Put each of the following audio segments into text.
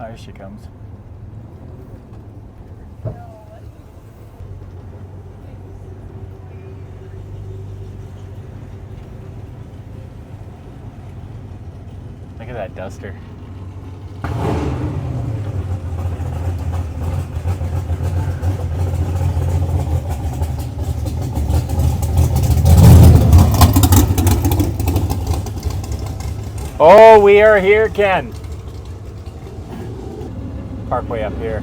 Oh, here she comes. Look at that duster. Oh, we are here, Ken. Parkway up here.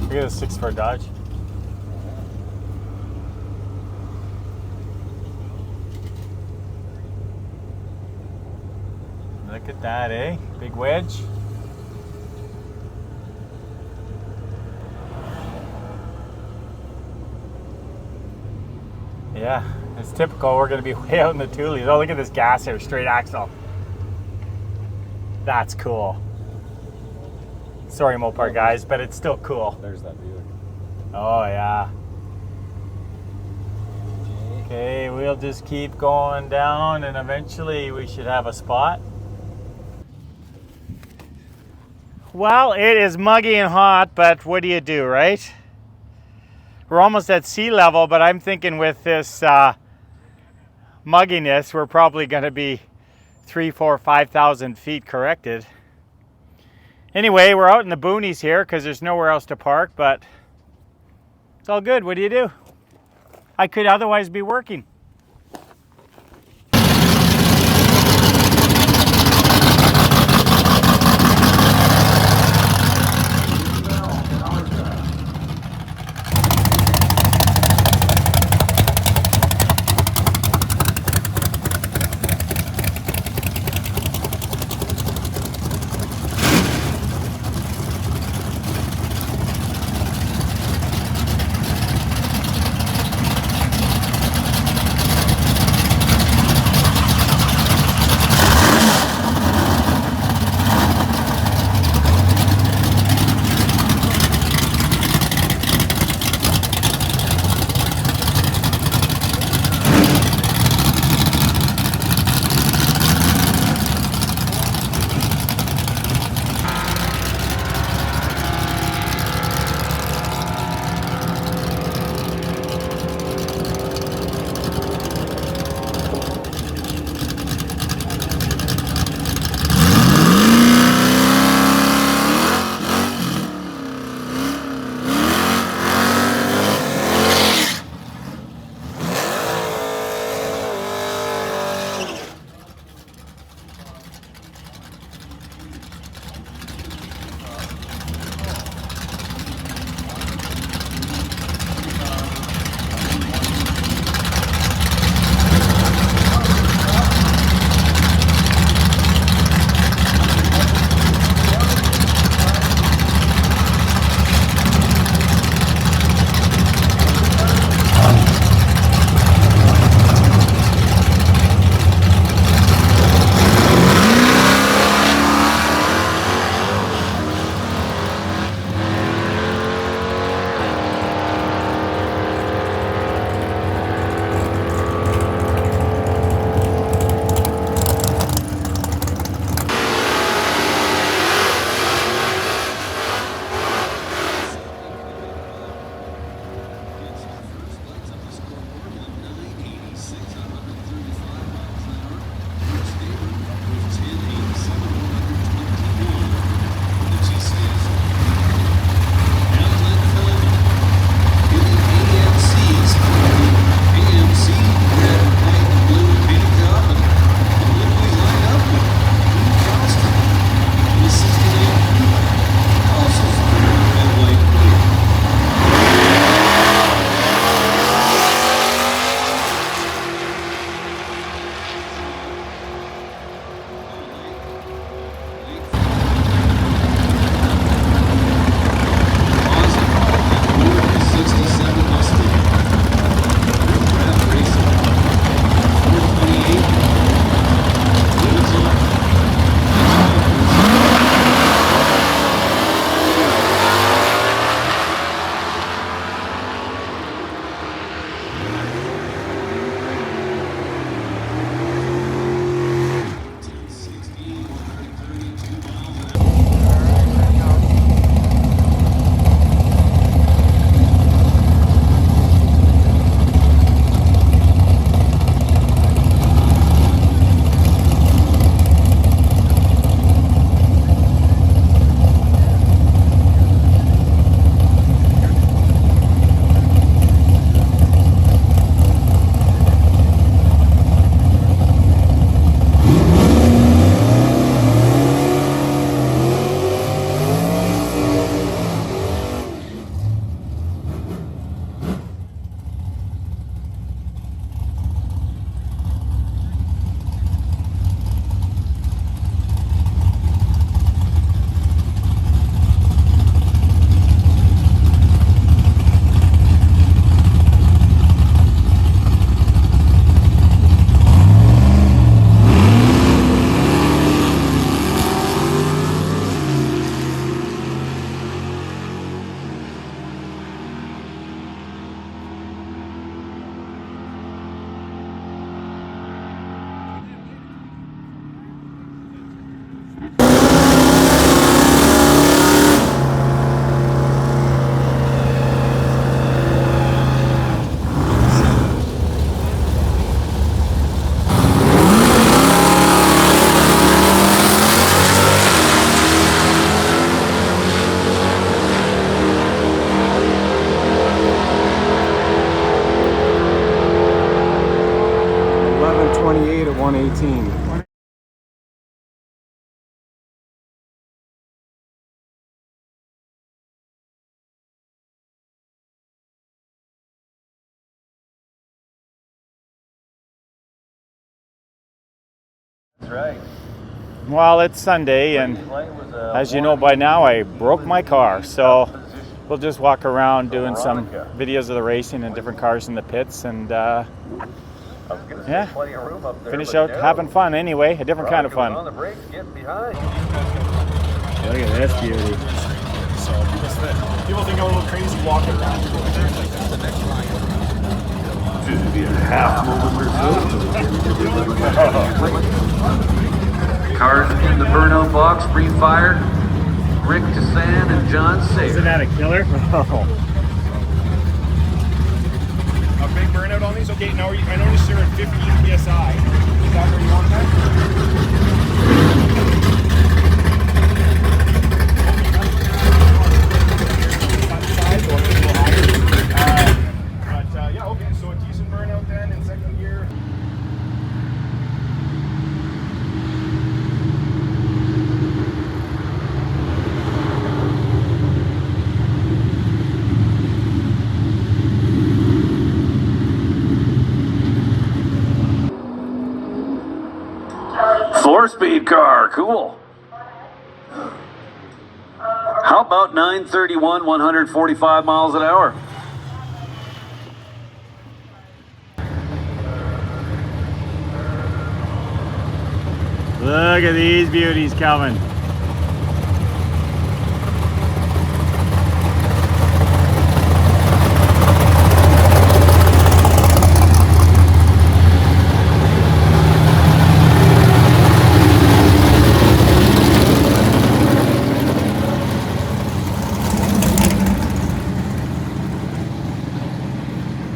Look at this 6-4 Dodge. Look at that, eh? Big wedge. Yeah, it's typical. We're going to be way out in the Tulies. Oh, look at this gas here, straight axle. That's cool. Sorry, Mopar guys, but it's still cool. There's that view. Oh, yeah. Okay, we'll just keep going down and eventually we should have a spot. Well, it is muggy and hot, but what do you do, right? We're almost at sea level, but I'm thinking with this mugginess, we're probably going to be 3,000, 4,000, 5,000 feet corrected. Anyway, we're out in the boonies here because there's nowhere else to park, but it's all good. What do you do? I could otherwise be working. 118. That's right. Well, it's Sunday, and as you know by now, I broke my car, so we'll just walk around doing some videos of the racing and different cars in the pits, and yeah, finish out having fun anyway, a different kind of fun. Look at this beauty. People think I'm a little crazy walking around. Cars in the burnout box, pre-fired. Rick Tassan and John Sayer. Isn't that a killer? A big burnout on these? Okay, now I noticed you're at 15 PSI. Is that where you want that? Yeah, okay, so a decent burnout then in second gear. Four-speed car, cool. How about 931, 145 miles an hour? Look at these beauties, Calvin.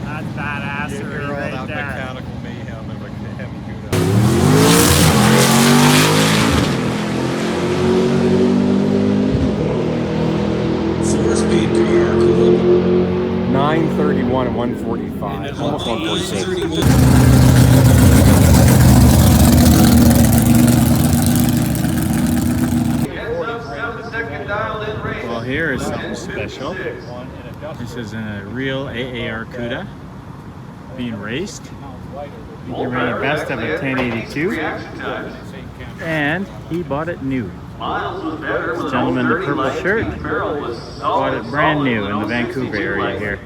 That's badassery right there. Mechanical mayhem of a heavy CUDA. Four-speed car, cool. 931 and 145. Almost 146. Well, here is something special. This is a real AAR CUDA being raced. He ran a best of a 1082, and he bought it new. This gentleman in the purple shirt bought it brand new in the Vancouver area here.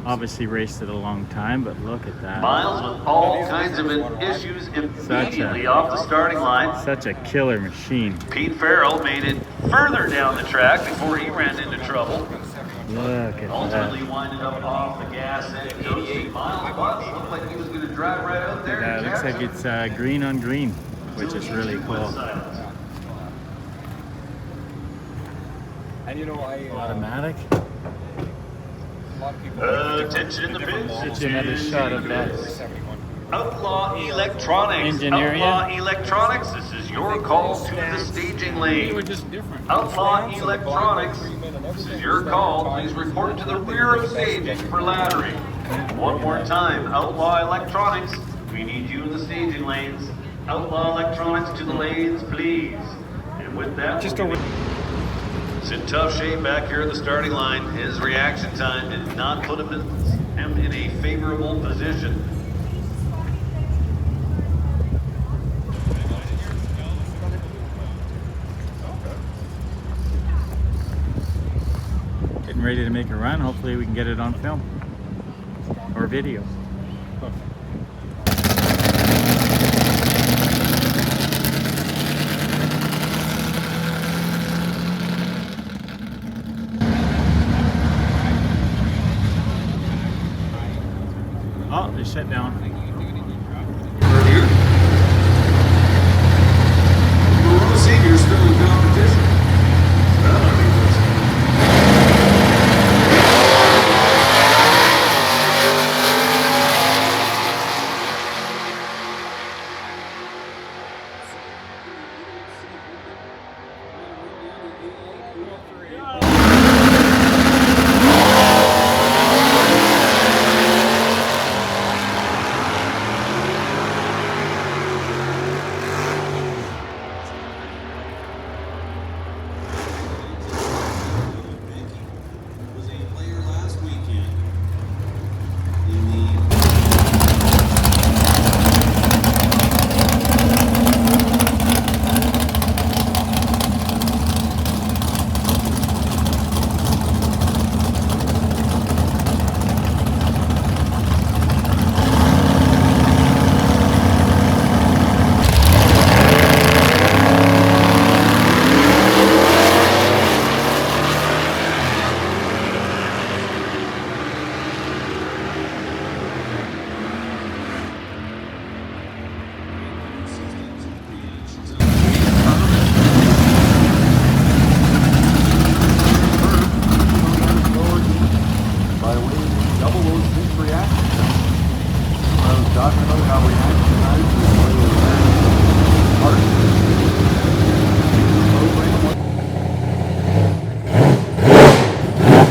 Obviously raced it a long time, but look at that. Miles with all kinds of issues immediately off the starting line. Such a killer machine. Pete Farrell made it further down the track before he ran into trouble. Look at Ultimately that. winded up off the gas and coasting. Miles looked like he was going to drive right out there. It looks like it's green on green, which is really cool. And you know, Automatic. a lot of people Attention in the pits. Get you another shot of that. Outlaw Electronics. Engine area. Outlaw Electronics. This is your call to the staging lane. Outlaw Electronics. This is your call. Please report to the rear of staging for laddering. One more time. Outlaw Electronics. We need you in the staging lanes. Outlaw Electronics to the lanes, please. And with that, Just over. it's in tough shape back here at the starting line. His reaction time did not put him in a favorable position. Getting ready to make a run. Hopefully we can get it on film or video. Oh, they shut down. Seniors still in competition.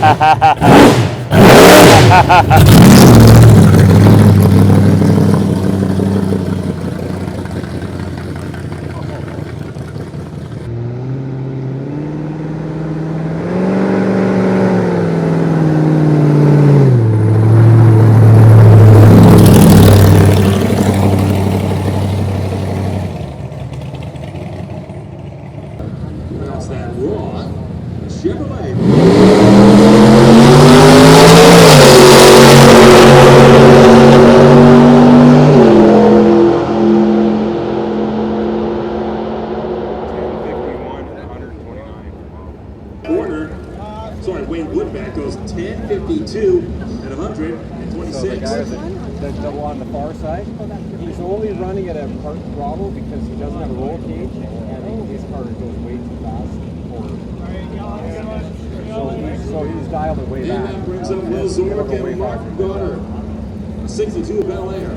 That's that raw Chevrolet. Wayne Woodback goes 10:52 at 126. So the guy that double on the far side, he's only running at a park throttle because he doesn't have a roll cage, and his car goes way too fast. So he's dialed it way And back. that brings up Will Zork and Mark Goddard. 62 Bel Air.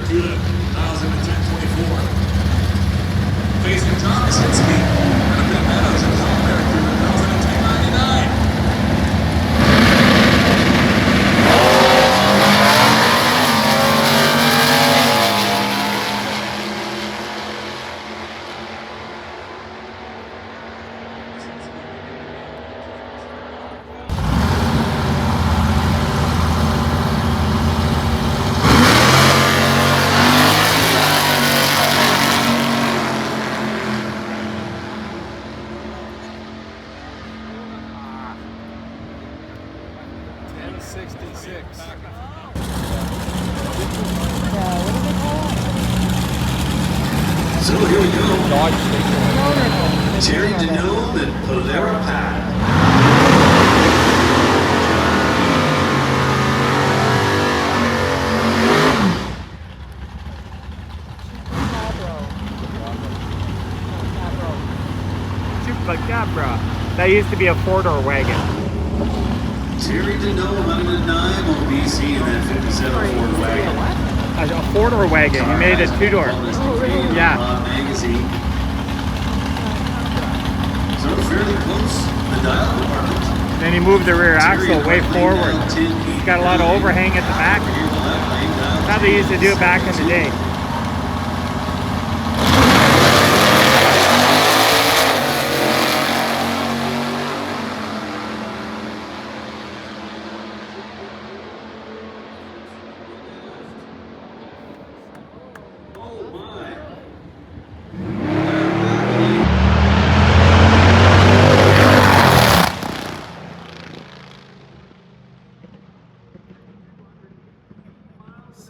CUDA 1010-24. Facing Thomas Hinsky and a bit Meadows in Home Barracuda 1010-99. So here we go. Terry Denome and Polera Pad. Chupacabra. That used to be a four-door wagon. Terry Denome 109 on BC and then 57 Ford wagon. A four-door wagon. He made it a two-door. Yeah. Magazine. So fairly close. The dial department. Then he moved the rear axle way forward. He's got a lot of overhang at the back. That's how they used to do it back in the day.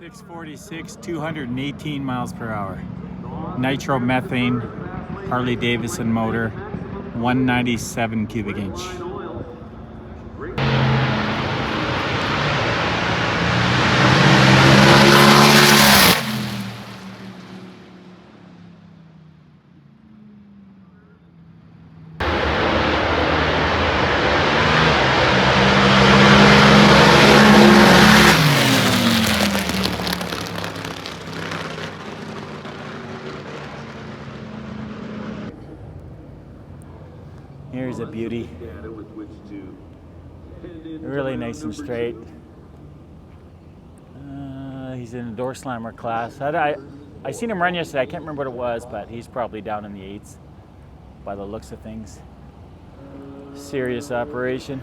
.646, 218 miles per hour. Nitro methane, Harley Davidson motor, 197 cubic inch. Here's a beauty. Really nice and straight. he's in the door slammer class. I seen him run yesterday. I can't remember what it was, but he's probably down in the 8s by the looks of things. Serious operation.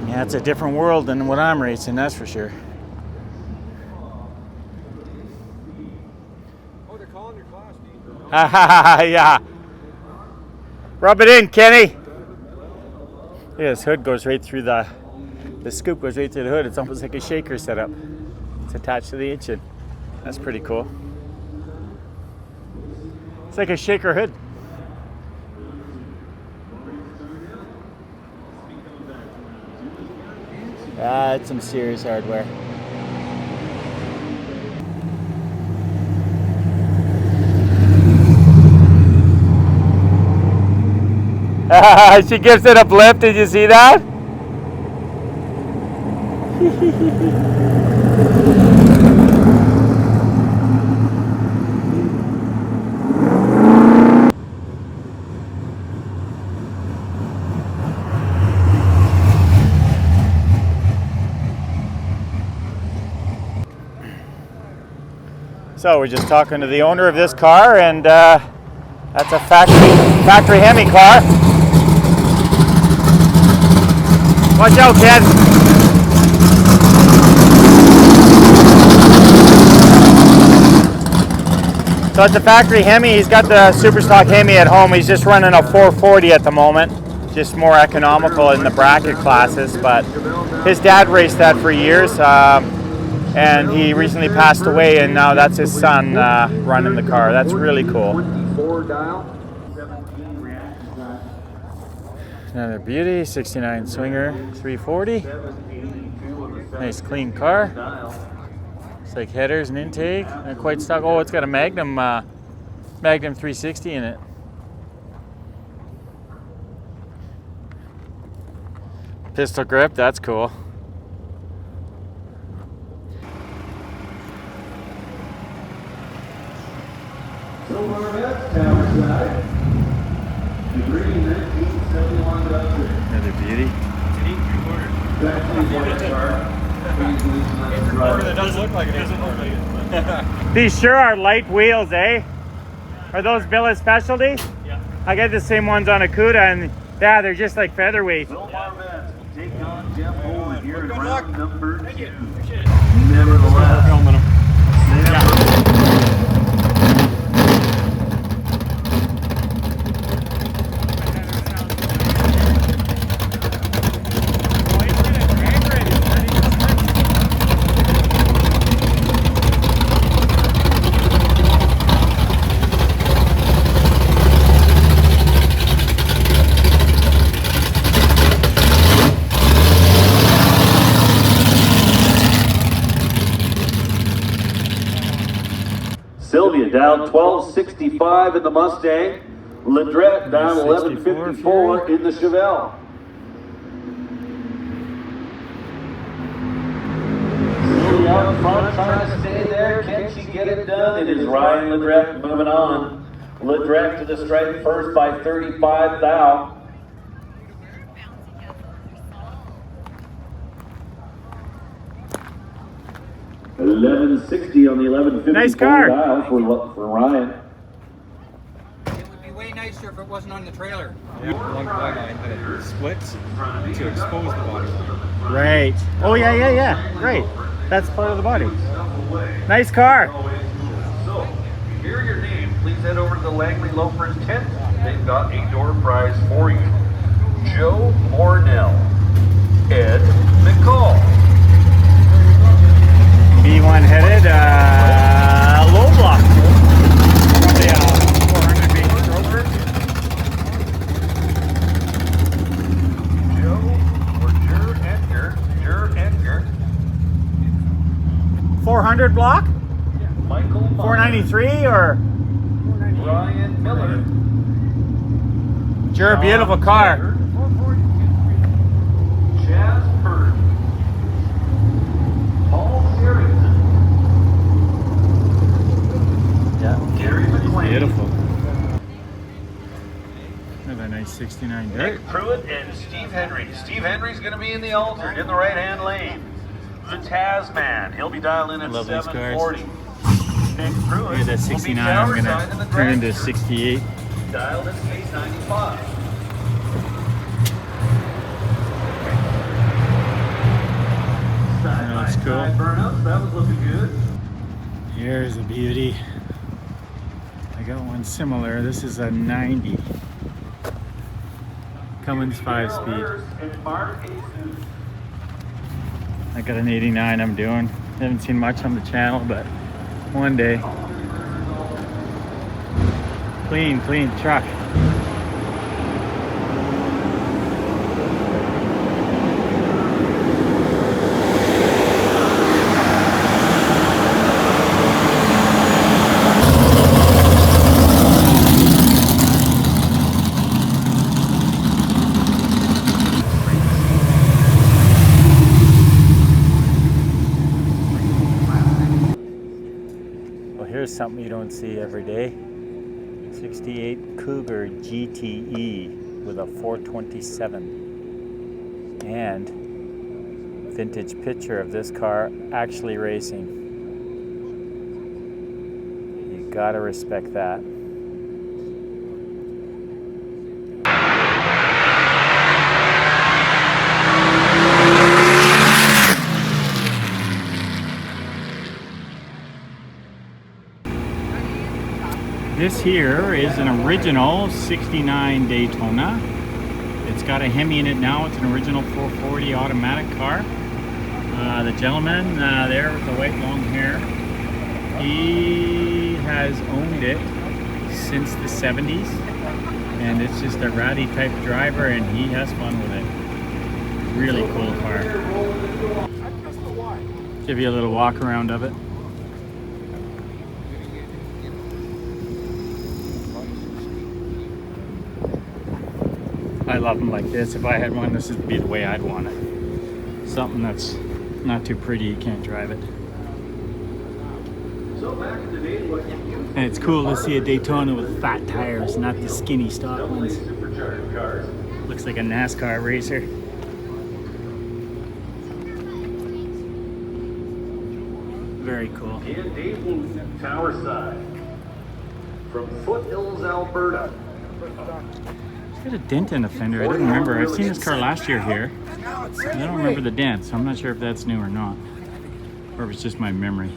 Yeah, it's a different world than what I'm racing, that's for sure. Oh, they're calling your class, dude. Yeah. Rub it in, Kenny. Yeah, this hood goes right through the scoop goes right through the hood. It's almost like a shaker setup. It's attached to the engine. That's pretty cool. It's like a shaker hood. That's some serious hardware. She gives it a blip. Did you see that? So we're just talking to the owner of this car, and that's a factory Hemi car. Watch out, Ken. So it's a factory Hemi. He's got the super stock Hemi at home. He's just running a 440 at the moment. Just more economical in the bracket classes, but his dad raced that for years. And he recently passed away, and now that's his son running the car. That's really cool. Another beauty, 69 Swinger 340. Nice clean car. It's like headers and intake. Not quite stock. Oh, it's got a Magnum 360 in it. Pistol grip, that's cool. Another beauty. That does look like it. These sure are light wheels, eh? Are those Billa's specialty? Yeah. I got the same ones on a CUDA, and yeah, they're just like featherweight. Take on Jeff Holman here in Good round luck. number Thank 2. you. Appreciate it. Nevertheless, Filming them. Sylvia down 1265 in the Mustang. Ledrette down 1154 in the Chevelle. Sylvia out front trying to stay there. Can she get it done? It is Ryan Ledrette moving on. Ledrette to the stripe first by 35 thou. 1160 on the 1154 Nice car. dial for Ryan. It would be way nicer if it wasn't on the trailer. One fly line, but it splits to expose the body line. Right. Oh yeah. Right. That's part of the body. Nice car. So, if you hear your name, please head over to the Langley Loafers tent. They've got a door prize for you. Joe Mornell, Ed McCall. B1 headed, low block. Probably a 400 base stroker. Joe or Jer Edgar. 400 block? Michael Myers, 493 or? Ryan Miller. Sure, beautiful car. Chaz Purdy. Paul Harrington. Yeah. Gary McLean. Beautiful. A Another nice 69 dirt. Nick Pruitt and Steve Henry. Steve Henry's going to be in the alternate in the right-hand lane. The Tasman, he'll be dialed in at Love these cars. 740. Nick Pruitt Here's that will be 69. I'm tower gonna side in the turn into drive-thru. 68. Dialed at 895. That's cool. Side burnout, that was looking good. Here's a beauty. I got one similar. This is a 90. Cummins 5-speed. And Mark Jesus. I got an 89 I'm doing. Haven't seen much on the channel, but one day. Clean truck. Here's something you don't see every day. 68 Cougar GTE with a 427. And vintage picture of this car actually racing. You gotta respect that. This here is an original 69 Daytona. It's got a Hemi in it now. It's an original 440 automatic car. The gentleman there with the white long hair, he has owned it since the 70s. And it's just a ratty type driver and he has fun with it. Really cool car. Give you a little walk around of it. I love them like this. If I had one, this would be the way I'd want it. Something that's not too pretty, you can't drive it. And it's cool to see a Daytona with fat tires, not the skinny stock ones. Looks like a NASCAR racer. Very cool. And Dayton, tower side. From Foothills, Alberta. It's got a dent in the fender. I don't remember. I've seen this car last year here. I don't remember the dent, so I'm not sure if that's new or not. Or if it's just my memory.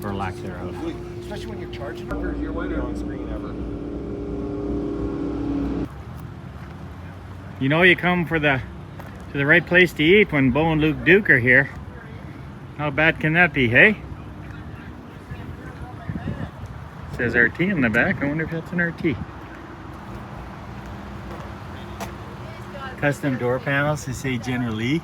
Or lack thereof. Especially when you're charging your window on screen ever. You know you come to the right place to eat when Bo and Luke Duke are here. How bad can that be, hey? It says RT in the back. I wonder if that's an RT. Custom door panels, they say Generally.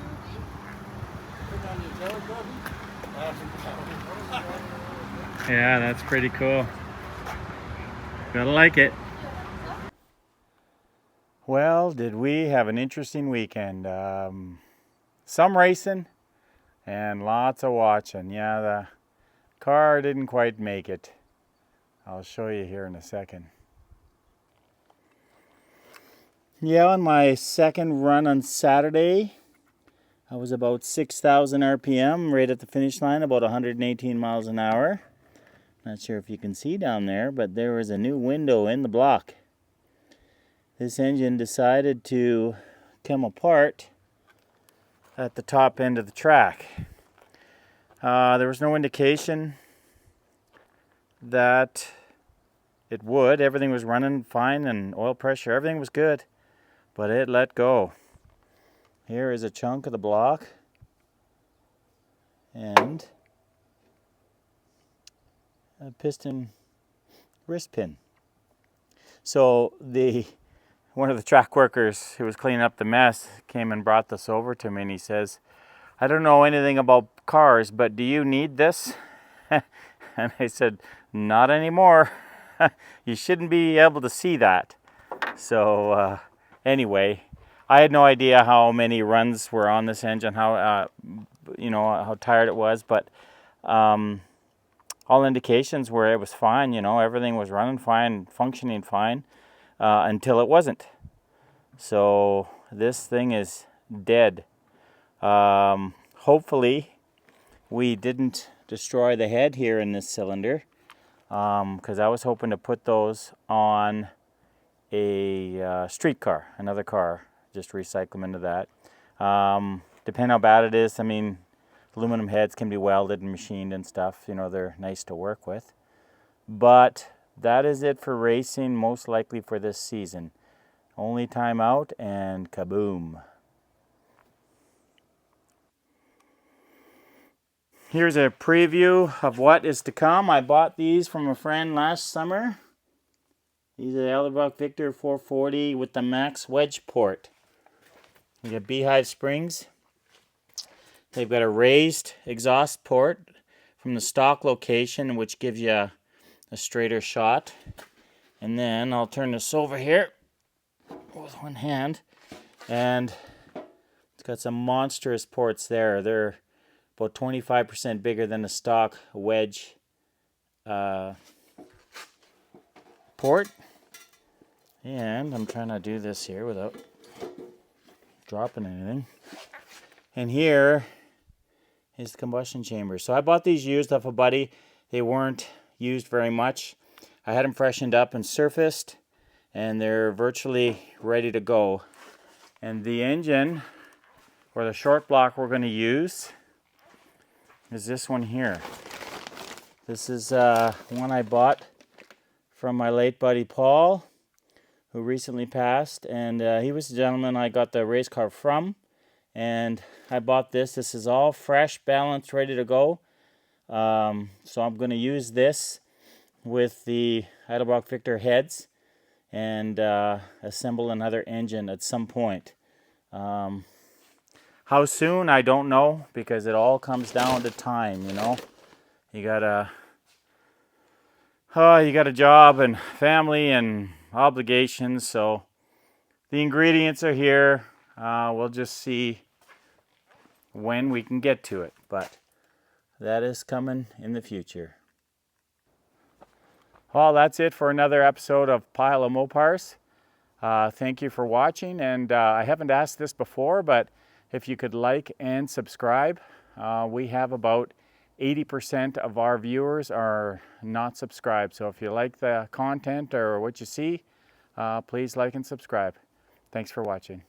Yeah, that's pretty cool. Gotta like it. Well, did we have an interesting weekend. Some racing and lots of watching. Yeah, the car didn't quite make it. I'll show you here in a second. Yeah, on my second run on Saturday, I was about 6,000 RPM, right at the finish line, about 118 miles an hour. Not sure if you can see down there, but there was a new window in the block. This engine decided to come apart at the top end of the track. There was no indication that it would. Everything was running fine and oil pressure, everything was good. But it let go. Here is a chunk of the block and a piston wrist pin. So one of the track workers who was cleaning up the mess came and brought this over to me and he says, I don't know anything about cars, but do you need this? And I said, not anymore. You shouldn't be able to see that. So anyway, I had no idea how many runs were on this engine, how how tired it was, but all indications were it was fine. Everything was running fine, functioning fine, until it wasn't. So this thing is dead. Hopefully we didn't destroy the head here in this cylinder, because I was hoping to put those on a street car, another car, just recycle them into that. Depending how bad it is, I mean, aluminum heads can be welded and machined and stuff, you know, they're nice to work with. But that is it for racing, most likely for this season. Only time out, and kaboom. Here's a preview of what is to come. I bought these from a friend last summer. These are the Edelbrock Victor 440 with the max wedge port. You got beehive springs. They've got a raised exhaust port from the stock location, which gives you a straighter shot. And then I'll turn this over here with one hand, and it's got some monstrous ports there. They're about 25% bigger than the stock wedge port. And I'm trying to do this here without dropping anything. And here is the combustion chamber. So I bought these used off a buddy. They weren't used very much. I had them freshened up and surfaced, and they're virtually ready to go. And the engine, or the short block we're going to use, is this one here. This is one I bought from my late buddy Paul, who recently passed, and he was the gentleman I got the race car from, and I bought this. This is all fresh, balanced, ready to go. So I'm going to use this with the Edelbrock Victor heads and assemble another engine at some point. How soon, I don't know, because it all comes down to time, you know. You got a job and family and obligations, so the ingredients are here. We'll just see when we can get to it, but that is coming in the future. Well, that's it for another episode of Pile of Mopars. Thank you for watching, and I haven't asked this before, but if you could like and subscribe. We have about 80% of our viewers are not subscribed, so if you like the content or what you see, please like and subscribe. Thanks for watching.